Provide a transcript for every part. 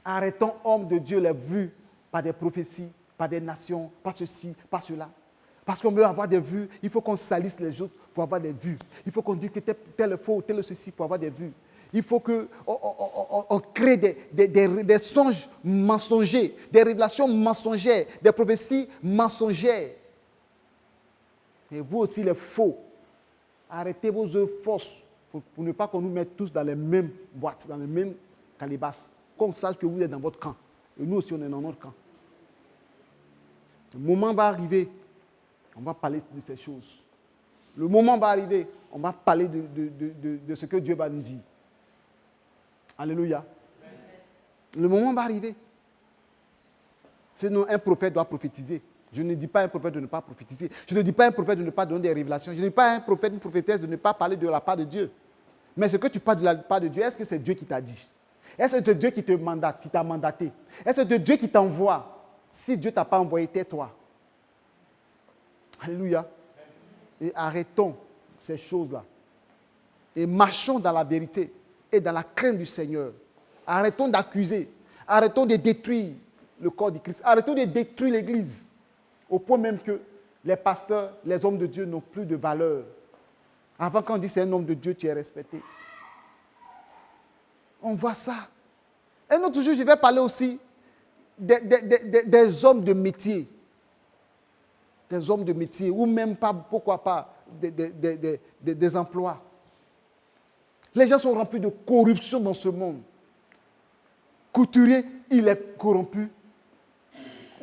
Arrêtons, hommes de Dieu, les vues par des prophéties, par des nations, par ceci, par cela. Parce qu'on veut avoir des vues, il faut qu'on salisse les autres pour avoir des vues. Il faut qu'on dise que tel est faux, tel est ceci pour avoir des vues. Il faut qu'on crée des songes mensongers, des révélations mensongères, des prophéties mensongères. Et vous aussi, les faux, arrêtez vos œuvres fausses pour ne pas qu'on nous mette tous dans les mêmes boîtes, dans les mêmes calibasses. Qu'on sache que vous êtes dans votre camp. Et nous aussi, on est dans notre camp. Le moment va arriver, on va parler de ces choses. Le moment va arriver, on va parler de ce que Dieu va nous dire. Alléluia. Le moment va arriver. Sinon, un prophète doit prophétiser. Je ne dis pas à un prophète de ne pas prophétiser. Je ne dis pas à un prophète de ne pas donner des révélations. Je ne dis pas à un prophète, une prophétesse de ne pas parler de la part de Dieu. Mais ce que tu parles de la part de Dieu, est-ce que c'est Dieu qui t'a dit? Est-ce que c'est Dieu qui te mandate, qui t'a mandaté? Est-ce que c'est Dieu qui t'envoie? Si Dieu ne t'a pas envoyé, tais-toi. Alléluia. Et arrêtons ces choses-là. Et marchons dans la vérité et dans la crainte du Seigneur. Arrêtons d'accuser. Arrêtons de détruire le corps du Christ. Arrêtons de détruire l'Église. Au point même que les pasteurs, les hommes de Dieu n'ont plus de valeur. Avant, quand on dit c'est un homme de Dieu, tu es respecté. On voit ça. Un autre jour, je vais parler aussi des hommes de métier. Des hommes de métier, ou même pas, pourquoi pas, des emplois. Les gens sont remplis de corruption dans ce monde. Couturier, il est corrompu.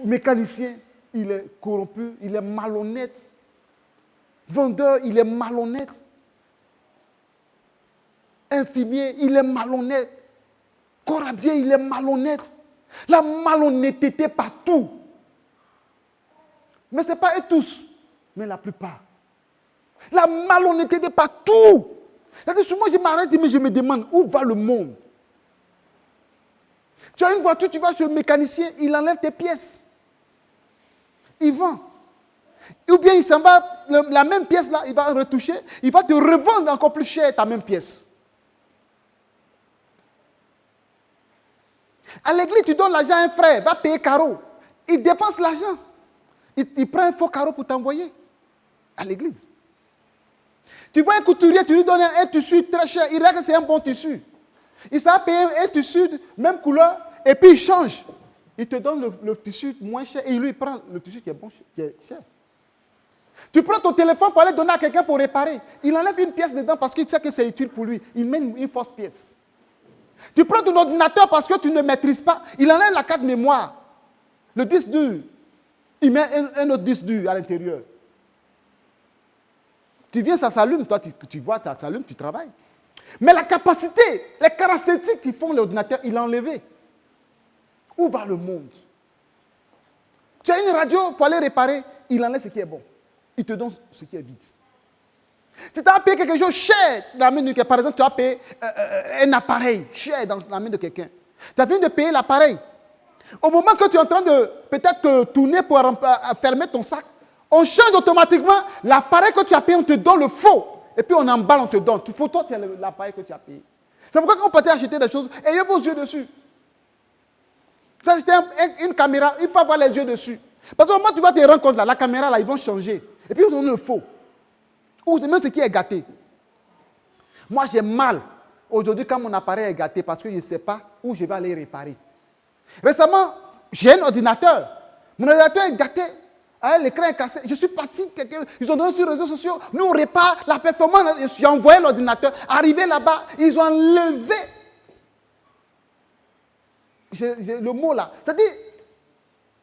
Mécanicien, il est corrompu, il est malhonnête. Vendeur, il est malhonnête. Infirmier, il est malhonnête. Corabier, il est malhonnête. La malhonnêteté partout. Mais ce n'est pas eux tous, mais la plupart. La malhonnêteté partout. C'est-à-dire, souvent je m'arrête et je me demande où va le monde. Tu as une voiture, tu vas chez le mécanicien, il enlève tes pièces. Il vend. Ou bien il s'en va, la même pièce là, il va retoucher, il va te revendre encore plus cher ta même pièce. À l'église, tu donnes l'argent à un frère, va payer carreau. Il dépense l'argent. Il prend un faux carreau pour t'envoyer à l'église. Tu vois un couturier, tu lui donnes un tissu très cher, il regarde que c'est un bon tissu. Il s'est payé un tissu, même couleur, et puis il change. Il te donne le tissu moins cher et lui il prend le tissu qui est bon, qui est cher. Tu prends ton téléphone pour aller donner à quelqu'un pour réparer. Il enlève une pièce dedans parce qu'il sait que c'est utile pour lui. Il met une fausse pièce. Tu prends ton ordinateur parce que tu ne maîtrises pas. Il enlève la carte mémoire. Le disque dur. Il met un autre disque dur à l'intérieur. Tu viens, ça s'allume. Toi, tu vois, ça s'allume, tu travailles. Mais la capacité, les caractéristiques qui font l'ordinateur, il l'a enlevé. Où va le monde? Tu as une radio pour aller réparer, il enlève ce qui est bon. Il te donne ce qui est vide. Si tu as payé quelque chose cher dans la main de quelqu'un, par exemple, tu as payé un appareil cher dans la main de quelqu'un. Tu as fini de payer l'appareil. Au moment que tu es en train de peut-être tourner pour fermer ton sac, on change automatiquement l'appareil que tu as payé, on te donne le faux. Et puis on emballe, on te donne. Pour toi, c'est l'appareil que tu as payé. C'est pourquoi quand vous partez acheter des choses, ayez vos yeux dessus. Tu as acheté une caméra, il faut avoir les yeux dessus. Parce qu'au moment où tu vas te rendre compte, là, la caméra, là, ils vont changer. Et puis ils donnent le faux. Ou même ce qui est gâté. Moi, j'ai mal aujourd'hui quand mon appareil est gâté parce que je ne sais pas où je vais aller réparer. Récemment, j'ai un ordinateur. Mon ordinateur est gâté. L'écran est cassé. Je suis parti. Ils ont donné sur les réseaux sociaux. Nous, on répare la performance. J'ai envoyé l'ordinateur. Arrivé là-bas, ils ont enlevé. J'ai le mot là. C'est-à-dire,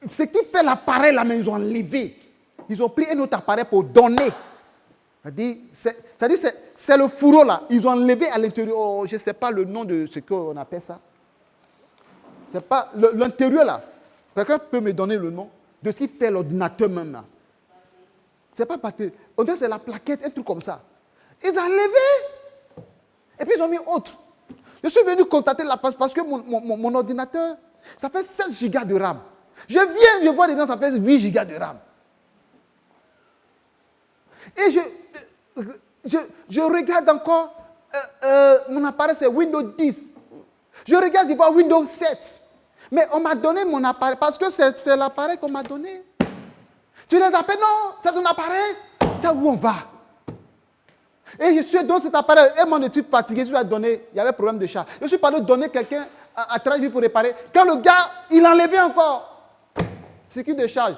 ce qui fait l'appareil là, mais ils ont enlevé. Ils ont pris un autre appareil pour donner. C'est-à-dire, c'est le fourreau là. Ils ont enlevé à l'intérieur. Oh, je ne sais pas le nom de ce qu'on appelle ça. C'est pas l'intérieur là. Quelqu'un peut me donner le nom de ce qui fait l'ordinateur même là. C'est pas batterie. On dirait que c'est la plaquette, un truc comme ça. Ils ont enlevé. Et puis ils ont mis autre. Je suis venu contacter la place parce que mon ordinateur, ça fait 16 gigas de RAM. Je viens, je vois dedans, ça fait 8 gigas de RAM. Et je regarde encore, mon appareil c'est Windows 10. Je regarde, je vois Windows 7. Mais on m'a donné mon appareil parce que c'est l'appareil qu'on m'a donné. Tu les appelles, non, c'est ton appareil. Tiens, où on va? Et je suis dans cet appareil. Et mon étude fatigué, je lui ai donné, il y avait un problème de chat. Je suis parlé donner quelqu'un à 30 jours pour réparer. Quand le gars, il enlevait encore. C'est qui de charge.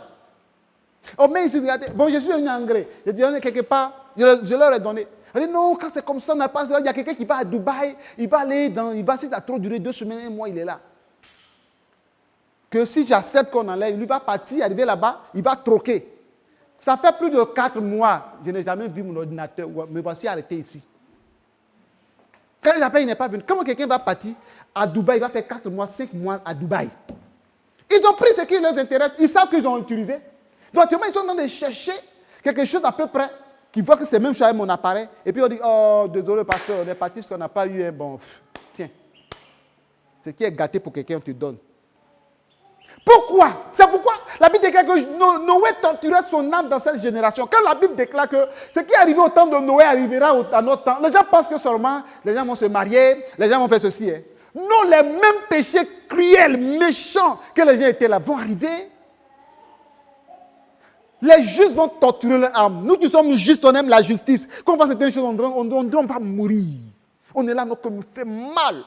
Oh, mais ici, regardez. Bon, je suis venu en Grèce. Je dis, quelque part, je leur ai donné. Elle dit, non, quand c'est comme ça, on n'a pas. Il y a quelqu'un qui va à Dubaï, il va aller dans. Il va, si ça a trop duré 2 semaines, 1 mois, il est là. Que si j'accepte qu'on enlève, lui va partir, arriver là-bas, il va troquer. Ça fait plus de 4 mois, je n'ai jamais vu mon ordinateur. Me voici arrêté ici. Quand j'appelle, il n'est pas venu. Comment quelqu'un va partir à Dubaï, il va faire 4 mois, 5 mois à Dubaï. Ils ont pris ce qui leur intéresse, ils savent qu'ils ont utilisé. Donc, actuellement, ils sont en train de chercher quelque chose à peu près, qui voit que c'est même chose avec mon appareil. Et puis on dit, oh, désolé pasteur, on est parti parce qu'on n'a pas eu un bon. Tiens, ce qui est gâté pour quelqu'un, on te donne. Pourquoi? C'est pourquoi la Bible déclare que Noé torturait son âme dans cette génération. Quand la Bible déclare que ce qui est arrivé au temps de Noé arrivera à notre temps, les gens pensent que seulement les gens vont se marier, les gens vont faire ceci. Hein. Non, les mêmes péchés cruels, méchants que les gens étaient là vont arriver. Les justes vont torturer leur âme. Nous qui sommes justes, on aime la justice. Quand on voit certaines choses, on va mourir. On est là, notre cœur nous fait mal.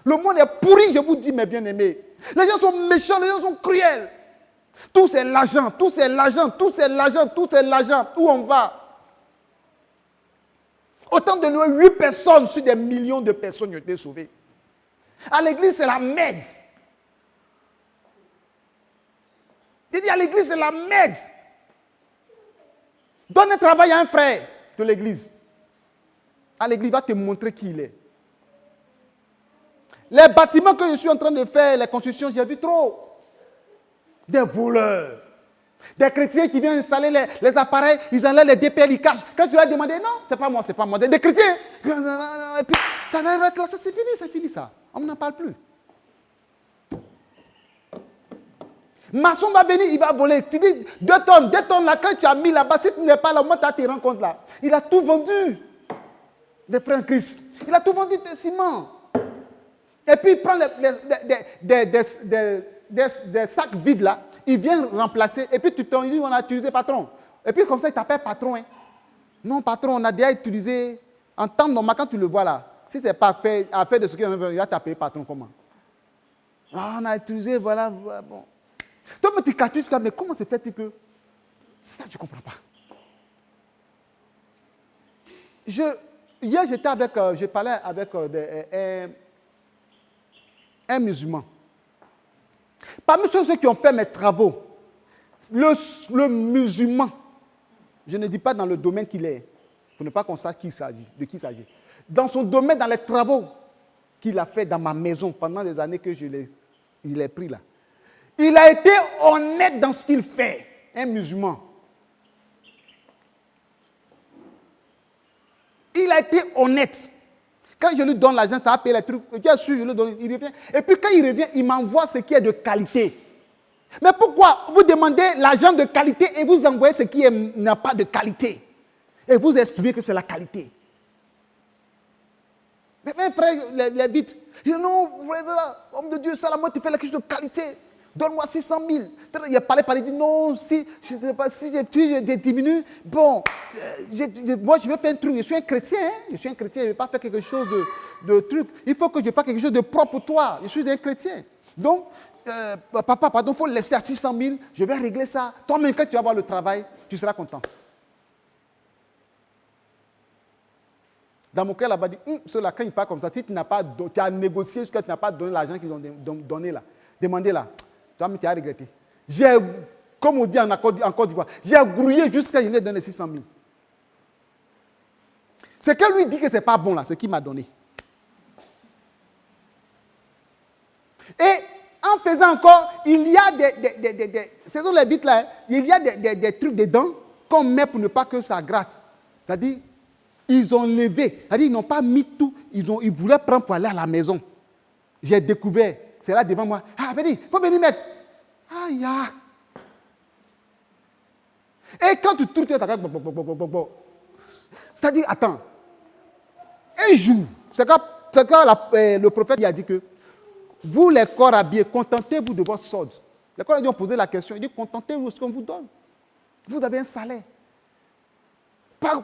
Le monde est pourri, je vous dis, mes bien-aimés. Les gens sont méchants, les gens sont cruels. Tout c'est l'argent, tout c'est l'argent, tout c'est l'argent, tout c'est l'argent. Où on va? Autant de nous, 8 personnes sur des millions de personnes ont été sauvées. À l'église, c'est la merde. Il dit à l'église, c'est la merde. Donne un travail à un frère de l'église. À l'église, il va te montrer qui il est. Les bâtiments que je suis en train de faire, les constructions, j'ai vu trop. Des voleurs. Des chrétiens qui viennent installer les appareils, ils enlèvent les DPL, ils cachent. Quand tu leur as demandé, non, c'est pas moi, c'est pas moi. Des chrétiens. Et puis, ça arrête là, ça c'est fini ça. On n'en parle plus. Maçon va venir, il va voler. Tu dis 2 tonnes là, quand tu as mis là-bas, si tu n'es pas là, au moins tu as tes rencontres là. Il a tout vendu. Des frères Christ. Il a tout vendu de ciment. Et puis il prend des sacs vides là, il vient remplacer, et puis tu t'en dis, on a utilisé patron. Et puis comme ça, il t'appelle patron. Hein. Non, patron, on a déjà utilisé, en temps normal, quand tu le vois là, si ce n'est pas fait, à faire de ce qu'il va t'appeler patron comment? Ah, on a utilisé, voilà, bon. Toi, mais tu calcules, mais comment se fait-il que... Ça, tu ne comprends pas. Hier, je parlais avec un musulman. Parmi ceux qui ont fait mes travaux, le musulman, je ne dis pas dans le domaine qu'il est, pour ne pas qu'on sache de qui il s'agit. Dans son domaine, dans les travaux qu'il a fait dans ma maison pendant les années que il est pris là. Il a été honnête dans ce qu'il fait, un musulman. Il a été honnête. Quand je lui donne l'argent, tu as payé les trucs, bien sûr, je lui donne, il revient. Et puis quand il revient, il m'envoie ce qui est de qualité. Mais pourquoi vous demandez l'argent de qualité et vous envoyez ce qui n'a pas de qualité? Et vous estimez que c'est la qualité. Mais mes frères, les vitres, ils disent non, voilà, homme de Dieu, Salomon, tu fais quelque chose de qualité. Donne-moi 600 000. Il a parlé, il dit non, si je diminue, bon, moi je vais faire un truc, je suis un chrétien, hein? Je suis un chrétien, je ne vais pas faire quelque chose de truc. Il faut que je fasse quelque chose de propre pour toi, je suis un chrétien. Donc, papa, pardon, il faut le laisser à 600 000, je vais régler ça. Toi-même, quand tu vas voir le travail, tu seras content. Dans mon cœur, là-bas, dit, ceux-là, quand ils parlent comme ça, si tu n'as pas, tu as négocié jusqu'à tu n'as pas donné l'argent qu'ils ont donné là, demandé là, toi-même, tu as regretté. Comme on dit en Côte d'Ivoire, j'ai grouillé jusqu'à ce qu'il ait donné 600 000. C'est qu'elle lui dit que ce n'est pas bon là, ce qu'il m'a donné. Et en faisant encore, il y a c'est dans les vitres là, il y a des trucs dedans qu'on met pour ne pas que ça gratte. C'est-à-dire, ils ont levé, c'est-à-dire ils n'ont pas mis tout, ils voulaient prendre pour aller à la maison. J'ai découvert, c'est là devant moi. Ah, il faut venir mettre. Aïe, ah. Et quand tu tournes, tu es c'est-à-dire, attends, un jour, c'est quand le prophète il a dit que Vous, les corps habillés, contentez-vous de votre solde. Les corps habillés ont posé la question. Ils disent, contentez-vous de ce qu'on vous donne. Vous avez un salaire.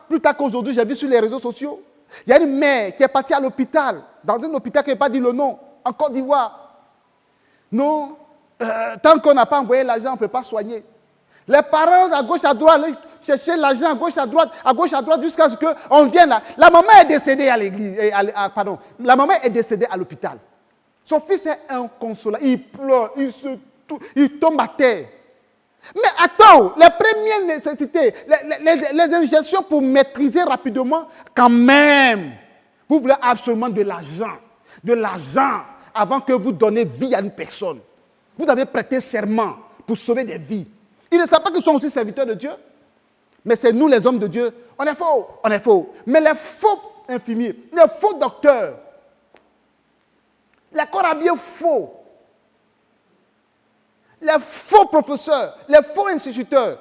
Plus tard qu'aujourd'hui, j'ai vu sur les réseaux sociaux, il y a une mère qui est partie à l'hôpital, dans un hôpital qui n'a pas dit le nom, en Côte d'Ivoire. Non, tant qu'on n'a pas envoyé l'argent, on ne peut pas soigner. Les parents à gauche, à droite, chercher l'argent à gauche, à droite, jusqu'à ce qu'on vienne là. La maman est décédée à l'église, la maman est décédée à l'hôpital. Son fils est inconsolable, il pleure, il tombe à terre. Mais attends, les premières nécessités, les injections pour maîtriser rapidement, quand même, vous voulez absolument de l'argent avant que vous donnez vie à une personne. Vous avez prêté serment pour sauver des vies. Ils ne savent pas qu'ils sont aussi serviteurs de Dieu. Mais c'est nous les hommes de Dieu, on est faux. Mais les faux infirmiers, les faux docteurs, les corps habillés faux, les faux professeurs, les faux instituteurs,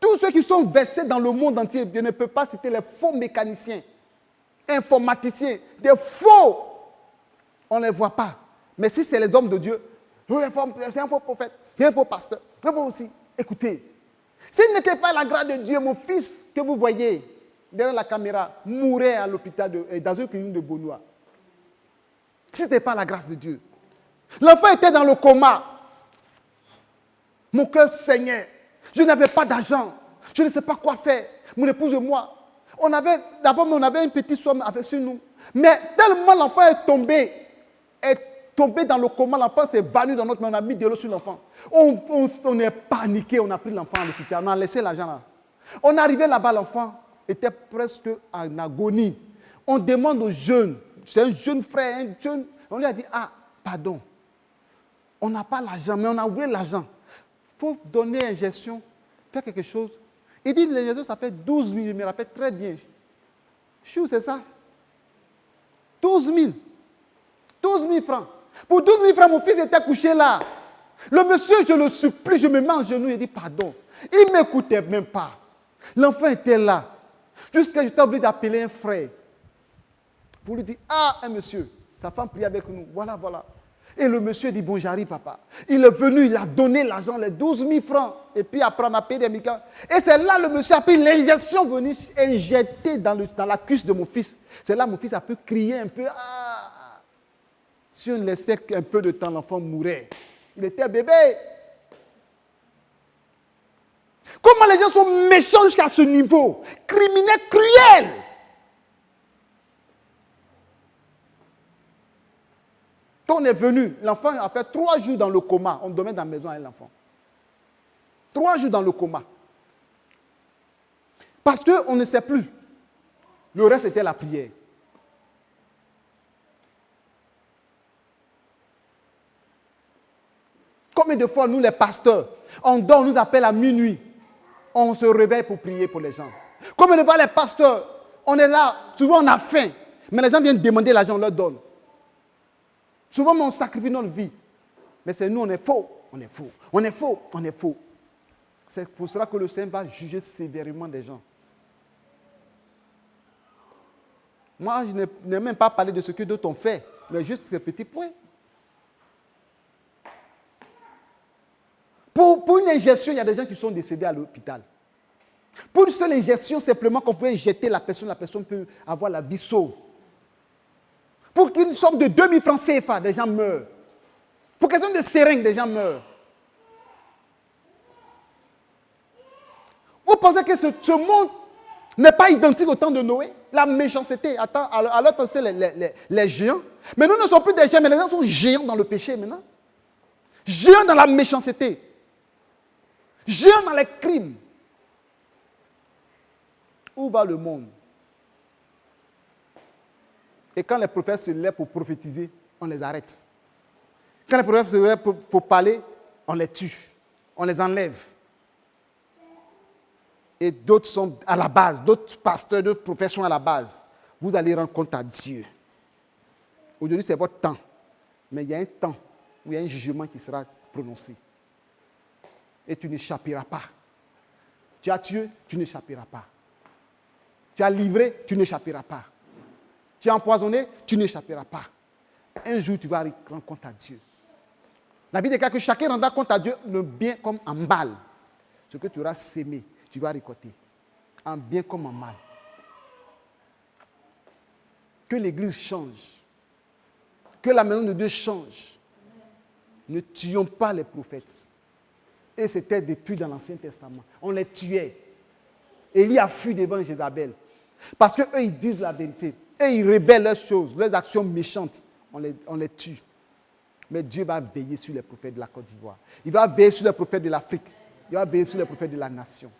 tous ceux qui sont versés dans le monde entier, je ne peux pas citer les faux mécaniciens, informaticiens, des faux, on ne les voit pas. Mais si c'est les hommes de Dieu, c'est un faux prophète, c'est un faux pasteur, c'est un faux aussi. Écoutez, s'il n'était pas la grâce de Dieu, mon fils que vous voyez derrière la caméra mourait à l'hôpital, dans une clinique de Beaunois. Si ce n'était pas la grâce de Dieu. L'enfant était dans le coma. Mon cœur saignait. Je n'avais pas d'argent. Je ne sais pas quoi faire. Mon épouse et moi, on avait une petite somme sur nous. Mais tellement l'enfant est tombé dans le coma, l'enfant s'est vanu dans notre main, on a mis de l'eau sur l'enfant. On est paniqué, on a pris l'enfant à l'hôpital, on a laissé l'argent là. On est arrivé là-bas, l'enfant était presque en agonie. On demande aux jeunes, c'est un jeune frère, on lui a dit, pardon, on n'a pas l'argent, mais on a oublié l'argent. Il faut donner injection, faire quelque chose. Il dit, l'injection, ça fait 12 000, je me rappelle très bien. Chou, c'est ça? 12 000. 12 000 francs. Pour 12 000 francs, mon fils était couché là. Le monsieur, je le supplie, je me mets en genoux, il dit pardon. Il ne m'écoutait même pas. L'enfant était là. Jusqu'à ce que j'étais obligé d'appeler un frère. Pour lui dire, un monsieur, sa femme prie avec nous, voilà. Et le monsieur dit, bon, j'arrive, papa. Il est venu, il a donné l'argent, les 12 000 francs. Et puis après, on a payé des médicaments. Et c'est là le monsieur a pris l'injection venue injecter dans la cuisse de mon fils. C'est là mon fils a pu crier un peu, Si on laissait un peu de temps, l'enfant mourait. Il était bébé. Comment les gens sont méchants jusqu'à ce niveau? Criminels, cruels. Quand on est venu, l'enfant a fait 3 jours dans le coma. On dormait dans la maison avec l'enfant. 3 jours dans le coma. Parce qu'on ne sait plus. Le reste, c'était la prière. Combien de fois, nous, les pasteurs, on dort, on nous appelle à minuit. On se réveille pour prier pour les gens. Combien de fois, les pasteurs, on est là, souvent on a faim, mais les gens viennent demander l'argent, on leur donne. Souvent, on sacrifie notre vie. Mais c'est nous, on est faux. C'est pour cela que le Seigneur va juger sévèrement des gens. Moi, je n'ai même pas parlé de ce que d'autres ont fait, mais juste ce petit point. Pour une injection, il y a des gens qui sont décédés à l'hôpital. Pour une seule injection, simplement qu'on peut injecter la personne peut avoir la vie sauve. Pour qu'une somme de 2000 francs CFA, des gens meurent. Pour question de seringue, des gens meurent. Vous pensez que ce monde n'est pas identique au temps de Noé? La méchanceté, alors c'est les géants. Mais nous ne sommes plus des géants, mais les gens sont géants dans le péché maintenant. Géants dans la méchanceté. Géants dans les crimes. Où va le monde? Et quand les prophètes se lèvent pour prophétiser, on les arrête. Quand les prophètes se lèvent pour parler, on les tue. On les enlève. Et d'autres sont à la base, d'autres pasteurs, d'autres prophètes sont à la base. Vous allez rendre compte à Dieu. Aujourd'hui, c'est votre temps. Mais il y a un temps où il y a un jugement qui sera prononcé. Et tu n'échapperas pas. Tu as tué, tu n'échapperas pas. Tu as livré, tu n'échapperas pas. Tu as empoisonné, tu n'échapperas pas. Un jour, tu vas rendre compte à Dieu. La Bible déclare que chacun rendra compte à Dieu le bien comme en mal. Ce que tu auras sémé, tu vas récolter. En bien comme en mal. Que l'Église change. Que la maison de Dieu change. Ne tuons pas les prophètes. Et c'était depuis dans l'Ancien Testament. On les tuait. Élie a fui devant Jézabel. Parce qu'eux, ils disent la vérité. Et ils révèlent leurs choses, leurs actions méchantes. On les tue. Mais Dieu va veiller sur les prophètes de la Côte d'Ivoire. Il va veiller sur les prophètes de l'Afrique. Il va veiller sur les prophètes de la nation.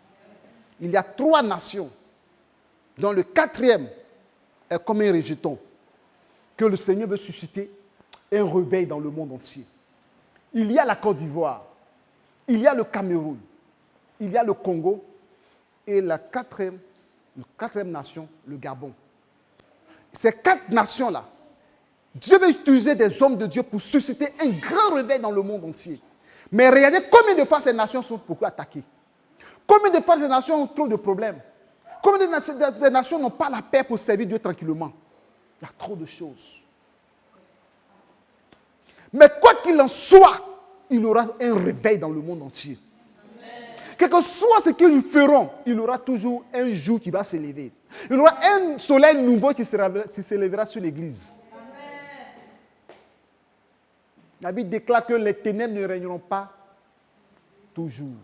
Il y a 3 nations, dont le 4e est comme un rejeton, que le Seigneur veut susciter un réveil dans le monde entier. Il y a la Côte d'Ivoire, il y a le Cameroun, il y a le Congo et la 4e nation, le Gabon. Ces 4 nations-là, Dieu veut utiliser des hommes de Dieu pour susciter un grand réveil dans le monde entier. Mais regardez combien de fois ces nations sont beaucoup attaquées. Combien de fois ces nations ont trop de problèmes. Combien de nations n'ont pas la paix pour servir Dieu tranquillement. Il y a trop de choses. Mais quoi qu'il en soit, il y aura un réveil dans le monde entier. Quel que soit ce qu'ils feront, il y aura toujours un jour qui va se lever. Il y aura un soleil nouveau qui se lèvera sur l'Église. La Bible déclare que les ténèbres ne régneront pas toujours.